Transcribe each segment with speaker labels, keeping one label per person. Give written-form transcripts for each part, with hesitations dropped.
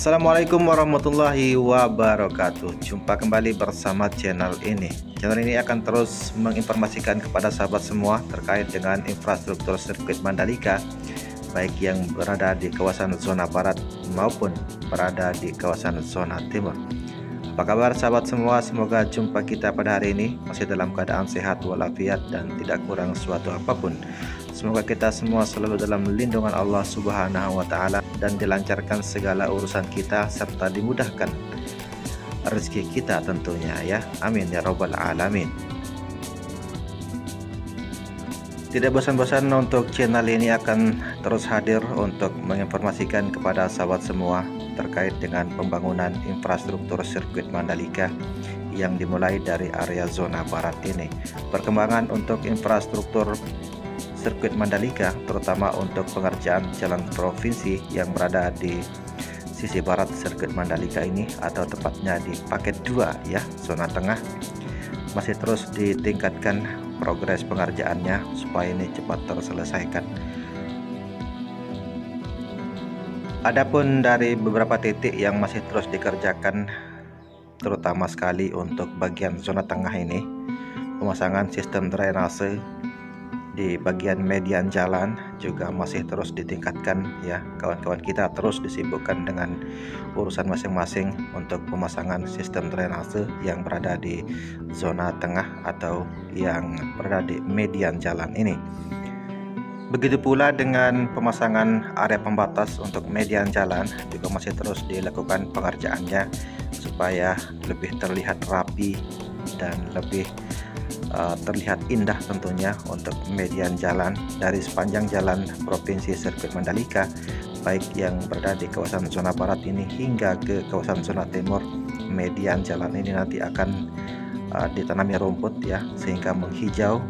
Speaker 1: Assalamualaikum warahmatullahi wabarakatuh. Jumpa kembali bersama channel ini. Channel ini akan terus menginformasikan kepada sahabat semua terkait dengan infrastruktur sirkuit Mandalika, baik yang berada di kawasan zona barat maupun berada di kawasan zona timur. Apa kabar sahabat semua? Semoga jumpa kita pada hari ini masih dalam keadaan sehat walafiat dan tidak kurang suatu apapun. Semoga kita semua selalu dalam lindungan Allah Subhanahu wa Ta'ala dan dilancarkan segala urusan kita serta dimudahkan rezeki kita tentunya ya. Amin ya rabbal alamin. Tidak bosan-bosan untuk channel ini akan terus hadir untuk menginformasikan kepada sahabat semua terkait dengan pembangunan infrastruktur sirkuit Mandalika yang dimulai dari area zona barat ini. Perkembangan untuk infrastruktur sirkuit Mandalika terutama untuk pengerjaan jalan provinsi yang berada di sisi barat sirkuit Mandalika ini, atau tepatnya di paket 2 ya, zona tengah, masih terus ditingkatkan progres pengerjaannya supaya ini cepat terselesaikan. Adapun dari beberapa titik yang masih terus dikerjakan, terutama sekali untuk bagian zona tengah ini, pemasangan sistem drainase di bagian median jalan juga masih terus ditingkatkan ya. Kawan-kawan kita terus disibukkan dengan urusan masing-masing untuk pemasangan sistem drainase yang berada di zona tengah atau yang berada di median jalan ini. Begitu pula dengan pemasangan area pembatas untuk median jalan juga masih terus dilakukan pengerjaannya supaya lebih terlihat rapi dan lebih terlihat indah tentunya untuk median jalan dari sepanjang jalan provinsi sirkuit Mandalika, baik yang berada di kawasan zona barat ini hingga ke kawasan zona timur. Median jalan ini nanti akan ditanami rumput ya, sehingga menghijau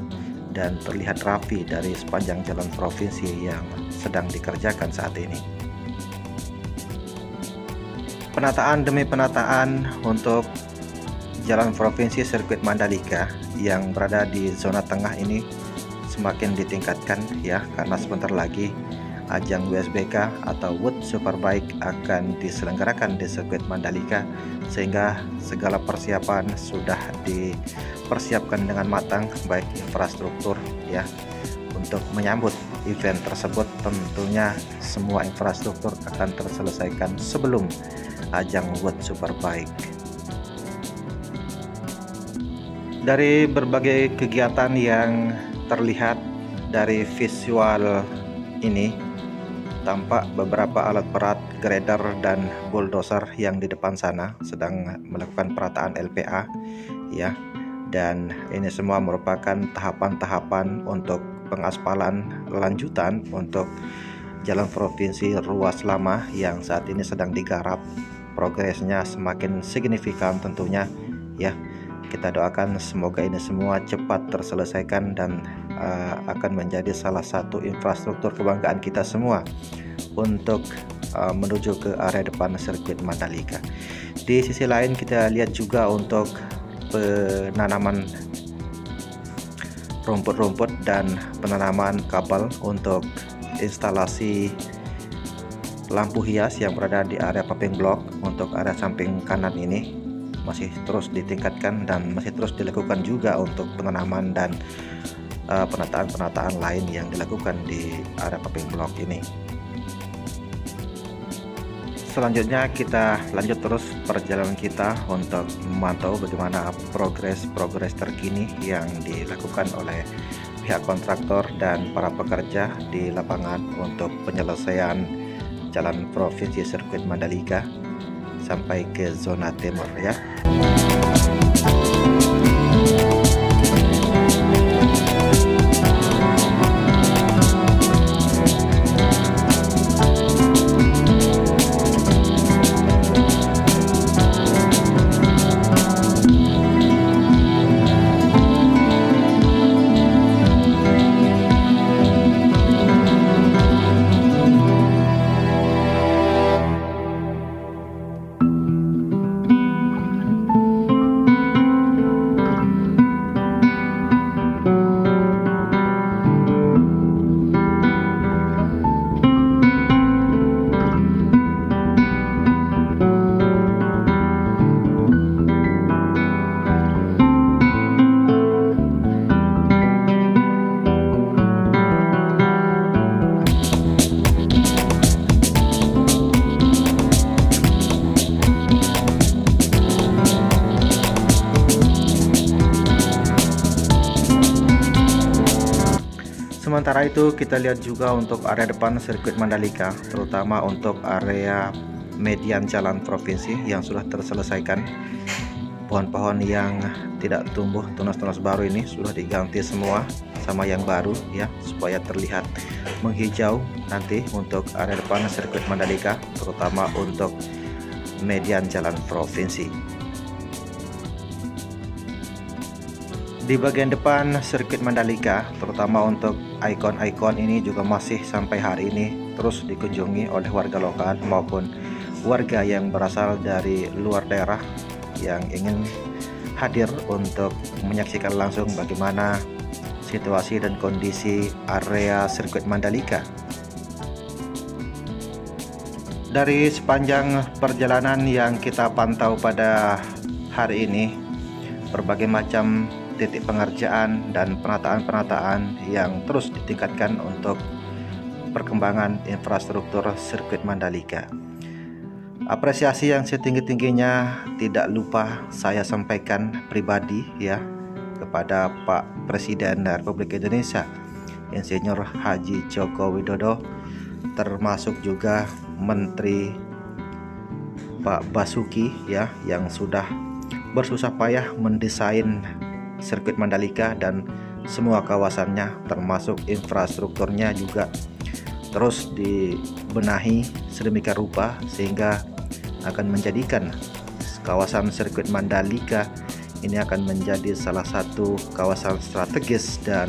Speaker 1: dan terlihat rapi dari sepanjang jalan provinsi yang sedang dikerjakan saat ini. Penataan demi penataan untuk jalan provinsi sirkuit Mandalika yang berada di zona tengah ini semakin ditingkatkan ya, karena sebentar lagi ajang WSBK atau World Superbike akan diselenggarakan di sirkuit Mandalika, sehingga segala persiapan sudah dipersiapkan dengan matang, baik infrastruktur ya untuk menyambut event tersebut. Tentunya semua infrastruktur akan terselesaikan sebelum ajang World Superbike. Dari berbagai kegiatan yang terlihat dari visual ini, tampak beberapa alat berat, grader dan bulldozer yang di depan sana sedang melakukan perataan LPA ya. Dan ini semua merupakan tahapan-tahapan untuk pengaspalan lanjutan untuk jalan provinsi ruas lama yang saat ini sedang digarap. Progresnya semakin signifikan tentunya ya. Kita doakan semoga ini semua cepat terselesaikan dan akan menjadi salah satu infrastruktur kebanggaan kita semua untuk menuju ke area depan sirkuit Mandalika. Di sisi lain kita lihat juga untuk penanaman rumput-rumput dan penanaman kabel untuk instalasi lampu hias yang berada di area paving block untuk area samping kanan ini masih terus ditingkatkan dan masih terus dilakukan juga untuk penanaman dan penataan-penataan lain yang dilakukan di area paving block ini. Selanjutnya kita lanjut terus perjalanan kita untuk memantau bagaimana progres terkini yang dilakukan oleh pihak kontraktor dan para pekerja di lapangan untuk penyelesaian jalan provinsi sirkuit Mandalika sampai ke zona timur ya. Sementara itu kita lihat juga untuk area depan sirkuit Mandalika, terutama untuk area median jalan provinsi yang sudah terselesaikan. Pohon-pohon yang tidak tumbuh tunas-tunas baru ini sudah diganti semua sama yang baru ya, supaya terlihat menghijau nanti untuk area depan sirkuit Mandalika, terutama untuk median jalan provinsi. Di bagian depan sirkuit Mandalika, terutama untuk ikon-ikon ini juga masih sampai hari ini terus dikunjungi oleh warga lokal maupun warga yang berasal dari luar daerah yang ingin hadir untuk menyaksikan langsung bagaimana situasi dan kondisi area sirkuit Mandalika. Dari sepanjang perjalanan yang kita pantau pada hari ini, berbagai macam titik pengerjaan dan penataan-penataan yang terus ditingkatkan untuk perkembangan infrastruktur sirkuit Mandalika. Apresiasi yang setinggi-tingginya tidak lupa saya sampaikan pribadi ya kepada Pak Presiden Republik Indonesia Insinyur Haji Joko Widodo, termasuk juga Menteri Pak Basuki ya, yang sudah bersusah payah mendesain sirkuit Mandalika dan semua kawasannya, termasuk infrastrukturnya juga terus dibenahi sedemikian rupa sehingga akan menjadikan kawasan sirkuit Mandalika ini akan menjadi salah satu kawasan strategis dan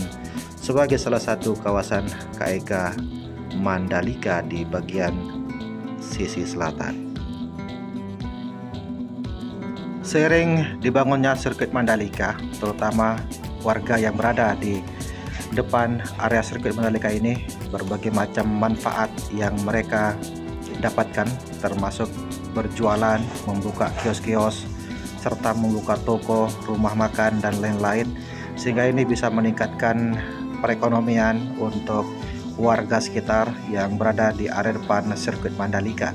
Speaker 1: sebagai salah satu kawasan KEK Mandalika di bagian sisi selatan. Seiring dibangunnya sirkuit Mandalika, terutama warga yang berada di depan area sirkuit Mandalika ini, berbagai macam manfaat yang mereka dapatkan, termasuk berjualan, membuka kios-kios, serta membuka toko, rumah makan, dan lain-lain, sehingga ini bisa meningkatkan perekonomian untuk warga sekitar yang berada di area depan sirkuit Mandalika.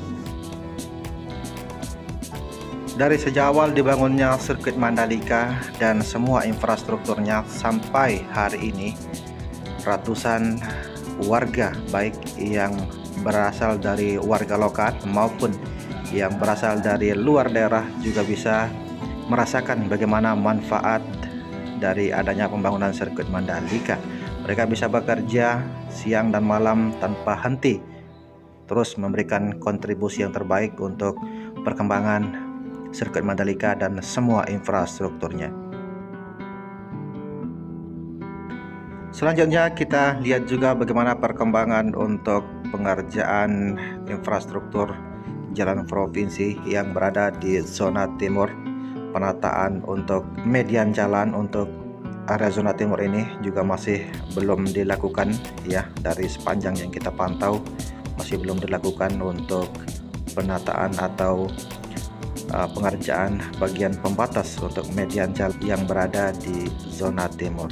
Speaker 1: Dari sejak awal dibangunnya sirkuit Mandalika dan semua infrastrukturnya sampai hari ini, ratusan warga baik yang berasal dari warga lokal maupun yang berasal dari luar daerah juga bisa merasakan bagaimana manfaat dari adanya pembangunan sirkuit Mandalika. Mereka bisa bekerja siang dan malam tanpa henti, terus memberikan kontribusi yang terbaik untuk perkembangan sirkuit Mandalika dan semua infrastrukturnya. Selanjutnya kita lihat juga bagaimana perkembangan untuk pengerjaan infrastruktur jalan provinsi yang berada di zona timur. Penataan untuk median jalan untuk area zona timur ini juga masih belum dilakukan ya, dari sepanjang yang kita pantau masih belum dilakukan untuk penataan atau pengerjaan bagian pembatas untuk median jalan yang berada di zona timur.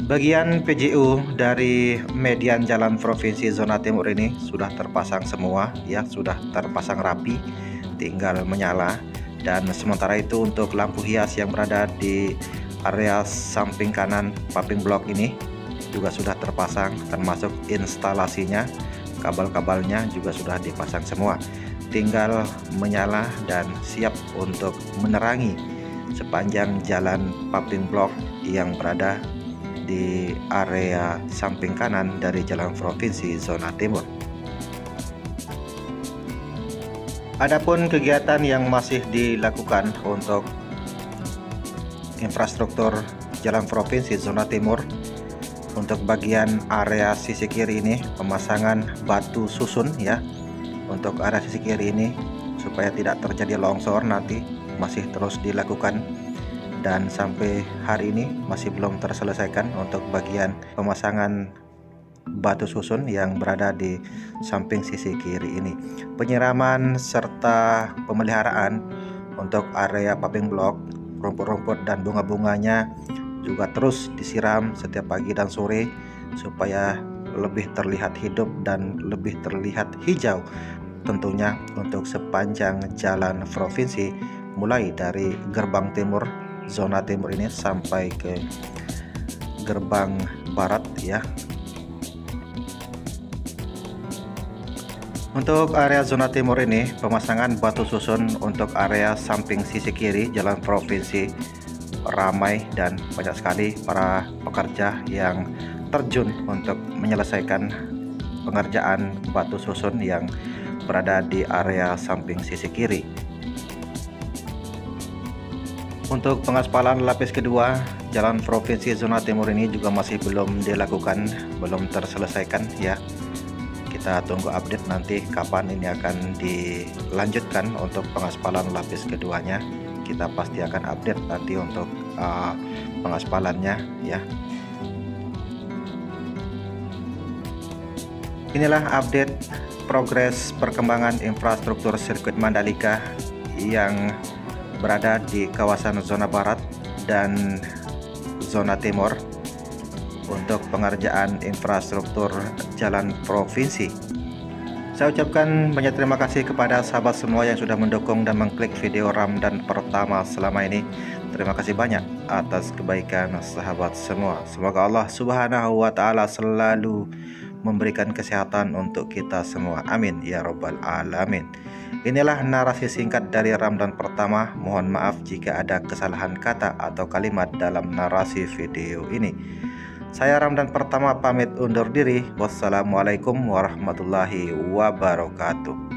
Speaker 1: Bagian PJU dari median jalan provinsi zona timur ini sudah terpasang semua ya, sudah terpasang rapi, tinggal menyala. Dan sementara itu untuk lampu hias yang berada di area samping kanan paving block ini juga sudah terpasang, termasuk instalasinya, kabel-kabelnya juga sudah dipasang semua, tinggal menyala dan siap untuk menerangi sepanjang jalan paving block yang berada di area samping kanan dari jalan provinsi zona timur. Adapun kegiatan yang masih dilakukan untuk infrastruktur jalan provinsi zona timur, untuk bagian area sisi kiri ini pemasangan batu susun ya, untuk area sisi kiri ini supaya tidak terjadi longsor nanti masih terus dilakukan. Dan sampai hari ini masih belum terselesaikan untuk bagian pemasangan batu susun yang berada di samping sisi kiri ini. Penyiraman serta pemeliharaan untuk area paving block, rumput-rumput dan bunga-bunganya juga terus disiram setiap pagi dan sore supaya lebih terlihat hidup dan lebih terlihat hijau tentunya untuk sepanjang jalan provinsi, mulai dari gerbang timur zona timur ini sampai ke gerbang barat ya. Untuk area zona timur ini, pemasangan batu susun untuk area samping sisi kiri jalan provinsi ramai dan banyak sekali para pekerja yang terjun untuk menyelesaikan pengerjaan batu susun yang berada di area samping sisi kiri. Untuk pengaspalan lapis kedua jalan provinsi zona timur ini juga masih belum dilakukan, belum terselesaikan ya. Kita tunggu update nanti kapan ini akan dilanjutkan untuk pengaspalan lapis keduanya. Kita pasti akan update nanti untuk pengaspalannya ya. Inilah update progres perkembangan infrastruktur sirkuit Mandalika yang berada di kawasan zona barat dan zona timur untuk pengerjaan infrastruktur jalan provinsi. Saya ucapkan banyak terima kasih kepada sahabat semua yang sudah mendukung dan mengklik video Ramadan pertama selama ini. Terima kasih banyak atas kebaikan sahabat semua. Semoga Allah Subhanahu wa Ta'ala selalu memberikan kesehatan untuk kita semua. Amin ya Rabbal Alamin. Inilah narasi singkat dari Ramadan pertama. Mohon maaf jika ada kesalahan kata atau kalimat dalam narasi video ini. Saya Ramadan pertama pamit undur diri. Wassalamualaikum warahmatullahi wabarakatuh.